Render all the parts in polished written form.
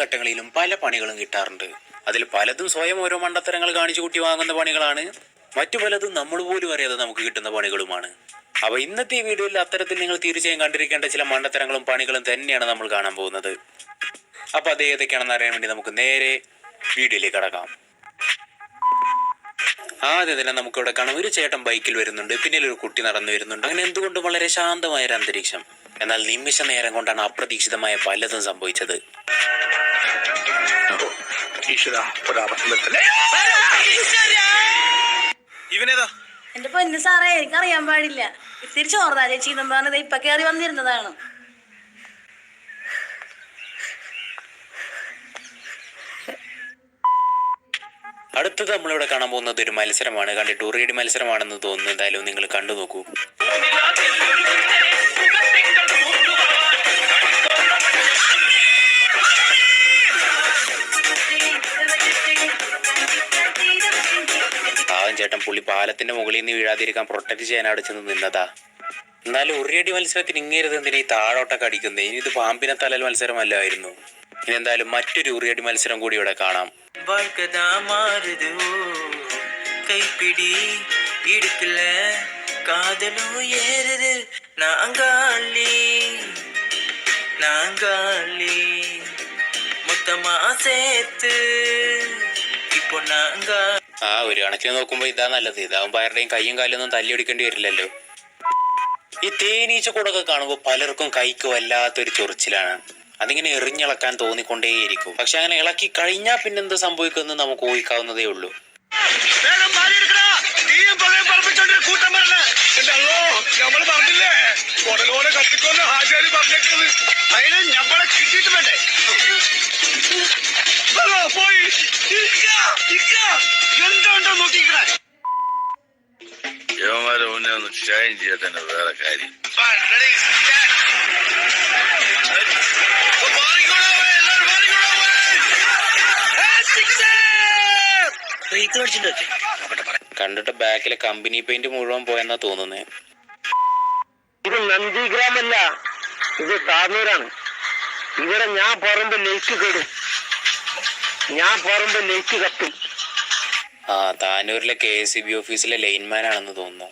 ഘട്ടങ്ങളിലും പല പണികളും കിട്ടാറുണ്ട്. അതിൽ പലതും സ്വയം ഓരോ മണ്ടത്തരങ്ങൾ കാണിച്ചു കൂട്ടി വാങ്ങുന്ന പണികളാണ്. മറ്റു പലതും നമ്മൾ പോലും അറിയാതെ നമുക്ക് കിട്ടുന്ന പണികളുമാണ്. അപ്പോൾ ഇന്നത്തെ ഈ വീഡിയോയിൽ അത്തരത്തിൽ നിങ്ങൾ തീർച്ചയായും കണ്ടിരിക്കേണ്ട ചില മണ്ടത്തരങ്ങളും പണികളും തന്നെയാണ് നമ്മൾ കാണാൻ പോകുന്നത്. അപ്പോൾ അത് ഏതൊക്കെയാണെന്ന് അറിയാൻ വേണ്ടി നമുക്ക് നേരെ വീഡിയോയിലേക്ക് കടക്കാം. ആദ്യം തന്നെ നമുക്കിവിടെ കാണാം, ഒരു ചേട്ടൻ ബൈക്കിൽ വരുന്നുണ്ട്, പിന്നിൽ ഒരു കുട്ടി നടന്നു വരുന്നുണ്ട്. അങ്ങനെ എന്തുകൊണ്ടും വളരെ ശാന്തമായ ഒരു അന്തരീക്ഷം. എന്നാൽ നിമിഷ നേരം കൊണ്ടാണ് അപ്രതീക്ഷിതമായ പലതും സംഭവിച്ചത്. എന്റെ പൊന്നു സാറേ, എനിക്കറിയാൻ പാടില്ല. ഇത്തിരി ചോർന്നാ ചേച്ചി എന്നും പറഞ്ഞത് ഇപ്പൊ കയറി വന്നിരുന്നതാണ്. അടുത്തത് നമ്മളിവിടെ കാണാൻ പോകുന്നത് ഒരു മത്സരമാണ്. കണ്ടിട്ട് ഉറിയടി മത്സരമാണെന്ന് തോന്നുന്നു. എന്തായാലും നിങ്ങൾ കണ്ടു നോക്കൂ. ചേട്ടൻ പുള്ളി പാലത്തിന്റെ മുകളിൽ നിന്ന് വീഴാതിരിക്കാൻ പ്രൊട്ടക്ട് ചെയ്യാൻ അവിടെ ചെന്ന് നിന്നതാ. എന്നാലും ഉറിയടി മത്സരത്തിന് ഇങ്ങേരുത് എന്തിനാ ഈ താഴോട്ടൊക്കെ അടിക്കുന്നത്? ഇനി ഇത് പാമ്പിനെ തലൽ മത്സരമല്ലായിരുന്നു. ഇനി എന്തായാലും മറ്റൊരു ഉറിയടി മത്സരം കൂടി ഇവിടെ കാണാം. ഒരു കണക്കിന് നോക്കുമ്പോ ഇതാ നല്ലത്. ഇതാവുമ്പോ ആരുടെയും കയ്യും കാലൊന്നും തല്ലിയൊടിക്കേണ്ടി വരില്ലല്ലോ. ഈ തേനീച്ച കൂടൊക്കെ കാണുമ്പോൾ പലർക്കും കൈക്ക് വല്ലാത്തൊരു ചൊറിച്ചിലാണ്. അതിങ്ങനെ എറിഞ്ഞിളക്കാൻ തോന്നിക്കൊണ്ടേയിരിക്കും. പക്ഷെ അങ്ങനെ ഇളക്കി കഴിഞ്ഞാൽ പിന്നെന്ത് സംഭവിക്കുമെന്ന് നമുക്ക് ഊഹിക്കാവുന്നതേ ഉള്ളൂ. യവന്മാരെ മുന്നേ ഒന്ന് ഷൈൻ ചെയ്യാൻ തന്നെ വേറെ കാര്യം. കണ്ടിട്ട് ബാക്കിലെ കമ്പനി പെയിന്റ് മുഴുവൻ പോയെന്നാ തോന്നുന്നേ. ഇത് നന്ദിഗ്രാമല്ല, ഇത് താനൂരാണ്. ഇവിടെ ഞാൻ പറയുമ്പോ ലേക്ക് കേടും, ഞാൻ പറയുമ്പോ ലേക്ക് കത്തും. താനൂരിലെ KSEB ഓഫീസിലെ ലൈൻമാൻ ആണെന്ന് തോന്നുന്നു.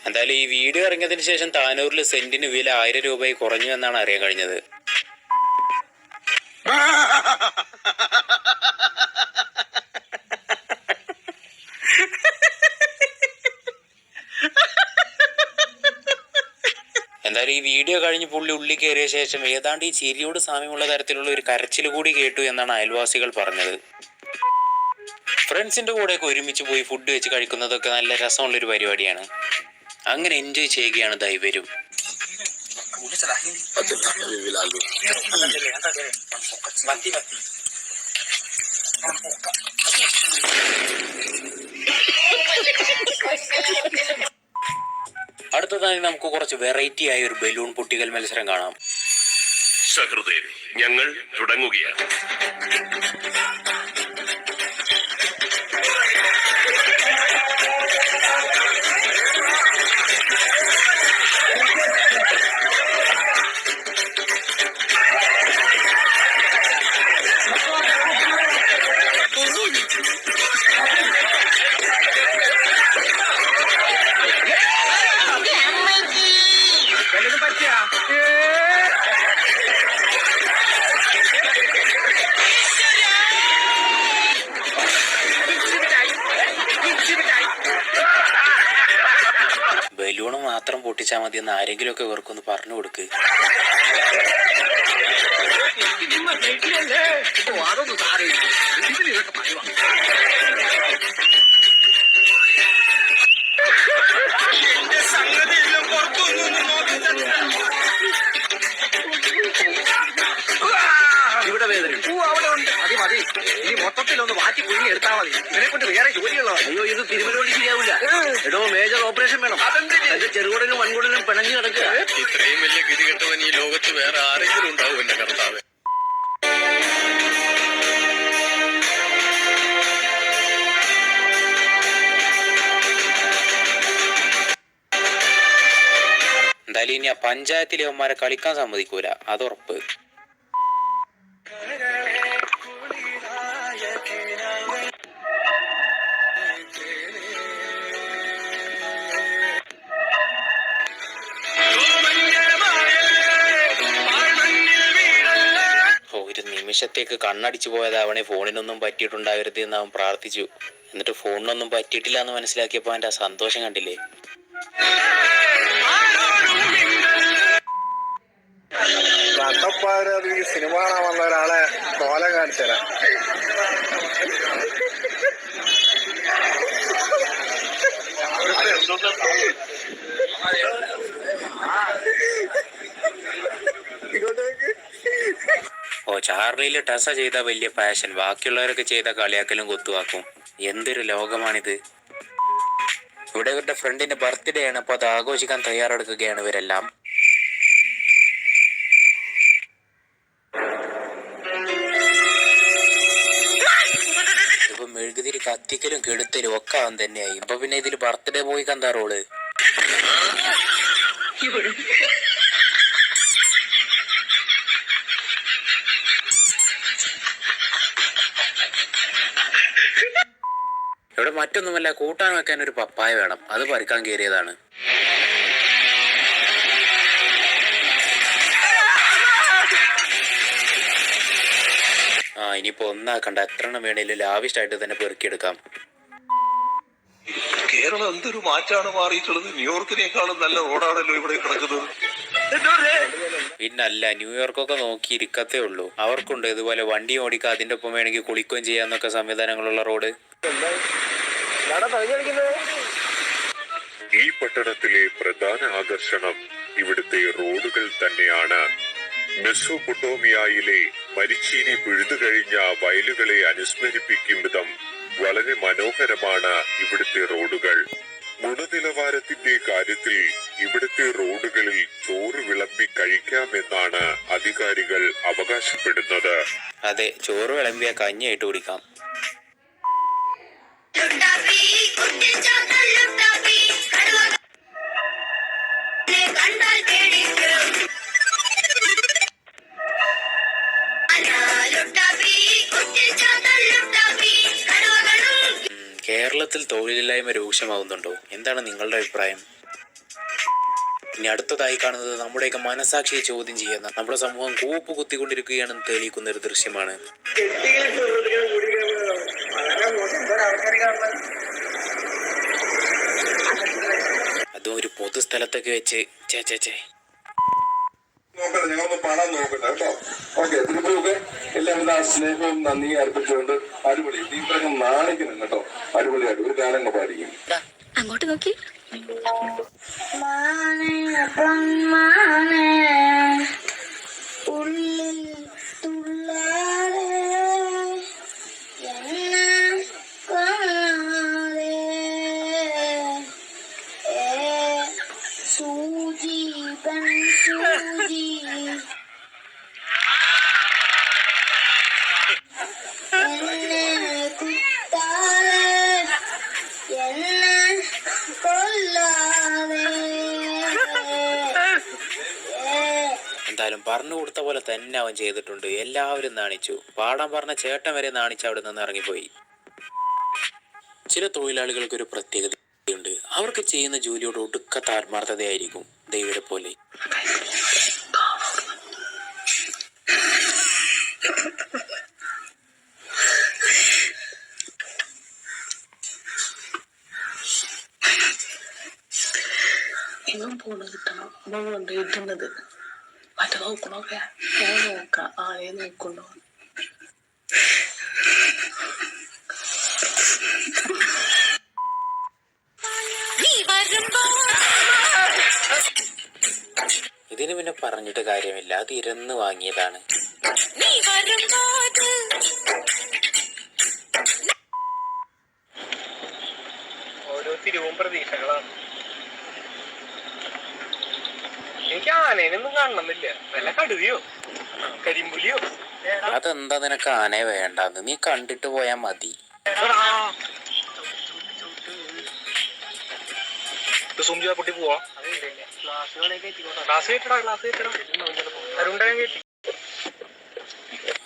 എന്തായാലും ഈ വീഡിയോ ഇറങ്ങിയതിന് ശേഷം താനൂരിൽ സെന്റിന് വില 1000 രൂപയായി കുറഞ്ഞു എന്നാണ് അറിയാൻ കഴിഞ്ഞത്. എന്തായാലും ഈ വീഡിയോ കഴിഞ്ഞ് പുള്ളി ഉള്ളിൽ കയറിയ ശേഷം ഏതാണ്ട് ഈ ചിരിയോട് സാമ്യമുള്ള തരത്തിലുള്ള ഒരു കരച്ചിൽ കൂടി കേട്ടു എന്നാണ് അയൽവാസികൾ പറഞ്ഞത്. ഫ്രണ്ട്സിന്റെ കൂടെയൊക്കെ ഒരുമിച്ച് പോയി ഫുഡ് വെച്ച് കഴിക്കുന്നതൊക്കെ നല്ല രസമുള്ളൊരു പരിപാടിയാണ്. അങ്ങനെ എൻജോയ് ചെയ്യുകയാണ് ഇവരും. അടുത്തതായി നമുക്ക് കുറച്ച് വെറൈറ്റി ആയ ഒരു ബലൂൺ പൊട്ടിക്കൽ മത്സരം കാണാം. സഹൃദയരെ, ഞങ്ങൾ തുടങ്ങുകയാണ്. ബലൂണ് മാത്രം പൊട്ടിച്ചാൽ മതി എന്ന് ആരെങ്കിലും ഒക്കെ ഇവർക്കൊന്ന് പറഞ്ഞു കൊടുക്ക്. ഇവിടെ വേദന അവിടെ ഉണ്ട്. മതി മതി, ഇനി മൊത്തത്തിലൊന്ന് വാറ്റി കുഞ്ഞി എടുത്താൽ മതി. ഇവരെ കൊണ്ട് വേറെ ജോലിയുള്ളതാണ്. അയ്യോ, ഇത് തിരുവനന്തപുരം ശരിയാവില്ല. എടോ, മേജർ ഓപ്പറേഷൻ വേണം. എന്റെ ചെറുകുടനും വൻകുടനും പിണങ്ങി കിടക്കുക. ഇത്രയും വലിയ ഗതികെട്ടവൻ ഈ ലോകത്ത് വേറെ ആരെങ്കിലും ഉണ്ടാവും എന്റെ കർത്താവ്. എന്തായാലും ഇനി ആ പഞ്ചായത്തിലെ അവന്മാരെ കളിക്കാൻ സമ്മതിക്കൂല, അതുറപ്പ്. ഒരു നിമിഷത്തേക്ക് കണ്ണടിച്ചു പോയത് അവനെ ഫോണിനൊന്നും പറ്റിയിട്ടുണ്ടാകരുത് എന്ന് അവൻ പ്രാർത്ഥിച്ചു. എന്നിട്ട് ഫോണിനൊന്നും പറ്റിയിട്ടില്ല എന്ന് മനസ്സിലാക്കിയപ്പോൾ അവൻ്റെ ആ സന്തോഷം കണ്ടില്ലേ. സിനിമ കാണാൻ വന്ന ഒരാളെ കോലം കാണിച്ചു തരാം. ഓ, ചാർലിയിൽ ടെസ ചെയ്ത വലിയ പാഷൻ ബാക്കിയുള്ളവരൊക്കെ ചെയ്ത കളിയാക്കലും കൊത്തുവാക്കും. എന്തൊരു ലോകമാണിത്. ഇവിടെ ഇവരുടെ ഫ്രണ്ടിന്റെ ബർത്ത്ഡേ ആണ്, അപ്പോൾ അത് ആഘോഷിക്കാൻ തയ്യാറെടുക്കുകയാണ് ഇവരെല്ലാം. ഇപ്പൊ മെഴുകുതിരി കത്തിക്കലും കെടുത്തലും ഒക്കെ അവൻ തന്നെയായി. ഇപ്പൊ പിന്നെ ഇതിൽ ബർത്ത്ഡേ പോയി കണ്ടാ റോള്. ഇവിടെ മറ്റൊന്നുമല്ല, കൂട്ടാൻ വെക്കാൻ ഒരു പപ്പായ വേണം, അത് പറിക്കാൻ കയറിയതാണ്. ഇനിയിപ്പോ ഒന്നാക്കണ്ട, എത്ര എണ്ണം വേണേലും ലാവിഷ്ടായിട്ട് തന്നെ പെറുക്കിയെടുക്കാം. കേരളം എന്തൊരു മാറ്റാണ് മാറിയിട്ടുള്ളത്. ന്യൂയോർക്കിനേക്കാളും നല്ല റോഡാണല്ലോ ഇവിടെ കിടക്കുന്നത്. പിന്നല്ല, ന്യൂയോർക്കൊക്കെ നോക്കിയിരിക്കത്തേ ഉള്ളൂ. അവർക്കുണ്ട് ഇതുപോലെ വണ്ടി ഓടിക്കുക, അതിന്റെ ഒപ്പം വേണമെങ്കിൽ കുളിക്കുകയും ചെയ്യാന്നൊക്കെ സംവിധാനങ്ങളുള്ള റോഡ്. ഈ പട്ടണത്തിലെ പ്രധാന ആകർഷണം ഇവിടുത്തെ റോഡുകൾ തന്നെയാണ്. മെസോപ്പൊട്ടോമിയയിലെ മരിച്ചീനി പിഴുതു കഴിഞ്ഞ വയലുകളെ അനുസ്മരിപ്പിക്കും വിധം വളരെ മനോഹരമാണ് ഇവിടുത്തെ റോഡുകൾ. ഗുണനിലവാരത്തിന്റെ കാര്യത്തിൽ ഇവിടുത്തെ റോഡുകളിൽ ചോറ് വിളമ്പി കഴിക്കാമെന്നാണ് അധികാരികൾ അവകാശപ്പെടുന്നത്. അതെ, ചോറ് വിളമ്പിയ കഞ്ഞിയായിട്ട് കുടിക്കാം. കേരളത്തിൽ തൊഴിലില്ലായ്മ രൂക്ഷമാവുന്നുണ്ടോ? എന്താണ് നിങ്ങളുടെ അഭിപ്രായം? ഇനി അടുത്തതായി കാണുന്നത് നമ്മുടെയൊക്കെ മനസാക്ഷിയെ ചോദ്യം ചെയ്യുന്ന, നമ്മുടെ സമൂഹം കൂപ്പ് കുത്തിക്കൊണ്ടിരിക്കുകയാണെന്ന് തെളിയിക്കുന്ന ഒരു ദൃശ്യമാണ്. അതും ഒരു പൊതുസ്ഥലത്തൊക്കെ വെച്ച് ചേ നോക്കട്ടെ, ഞങ്ങളൊന്ന് പണം നോക്കട്ടെ കേട്ടോ. ഓക്കെ, തിരുമ്പൊക്കെ എല്ലാവരും ആ സ്നേഹവും നന്ദി അർപ്പിച്ചുകൊണ്ട് അടിപൊളി. തീവ്രം നാണിക്കണം കേട്ടോ. അടിപൊളിയായിട്ട് ഒരു ഗാനം പാടിക്കും. അങ്ങോട്ട് നോക്കി. ഉള്ളിൽ തുള്ളാതെ എന്നെ കാണാതെ സൂചി പെൺ സൂചി എന്നെ കുത്താതെ എന്നെ കൊല്ലാതെ. എന്തായാലും പറഞ്ഞു കൊടുത്ത പോലെ തന്നെ അവൻ ചെയ്തിട്ടുണ്ട്. എല്ലാവരും നാണിച്ചു. പാടാൻ പറഞ്ഞ ചേട്ടൻ വരെ നാണിച്ച് അവിടെ നിന്ന് ഇറങ്ങിപ്പോയി. ചില തൊഴിലാളികൾക്ക് ഒരു പ്രത്യേകതയുണ്ട്. അവർക്ക് ചെയ്യുന്ന ജോലിയോട് ഒടുക്കത്ത ആത്മാർത്ഥതയായിരിക്കും. ദൈവരെ പോലെ. എങ്ങും പോണ കിട്ടണം. നമ്മളുണ്ട് ഇടുന്നത് മറ്റേ നോക്കണോക്കെ ഞാൻ നോക്കാം. ആരെ നോക്കണ്ടോ? ഇതിന് പിന്നെ പറഞ്ഞിട്ട് കാര്യമില്ല, അത് ഇരുന്ന് വാങ്ങിയതാണ്. ഓരോ തിരിവും പ്രതീക്ഷകളാണ്. എനിക്ക് ആനേനൊന്നും കാണണമെന്നില്ല. വല്ല കടുവയോ കരിമ്പുലിയോ. അതെന്താ നിനക്ക് ആനയെ വേണ്ടാന്ന്? നീ കണ്ടിട്ട് പോയാ മതി. സൂം ചെയ്താ പൊട്ടി പോവാ. ക്ലാസ് കേട്ടടാ.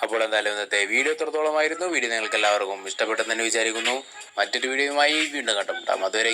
അപ്പോൾ എന്തായാലും ഇന്നത്തെ വീഡിയോ എത്രത്തോളമായിരുന്നു. വീഡിയോ നിങ്ങൾക്ക് എല്ലാവർക്കും ഇഷ്ടപ്പെട്ടെന്ന് തന്നെ വിചാരിക്കുന്നു. മറ്റൊരു വീഡിയോയുമായി വീണ്ടും കണ്ടുമുട്ടാം. അതുവരെ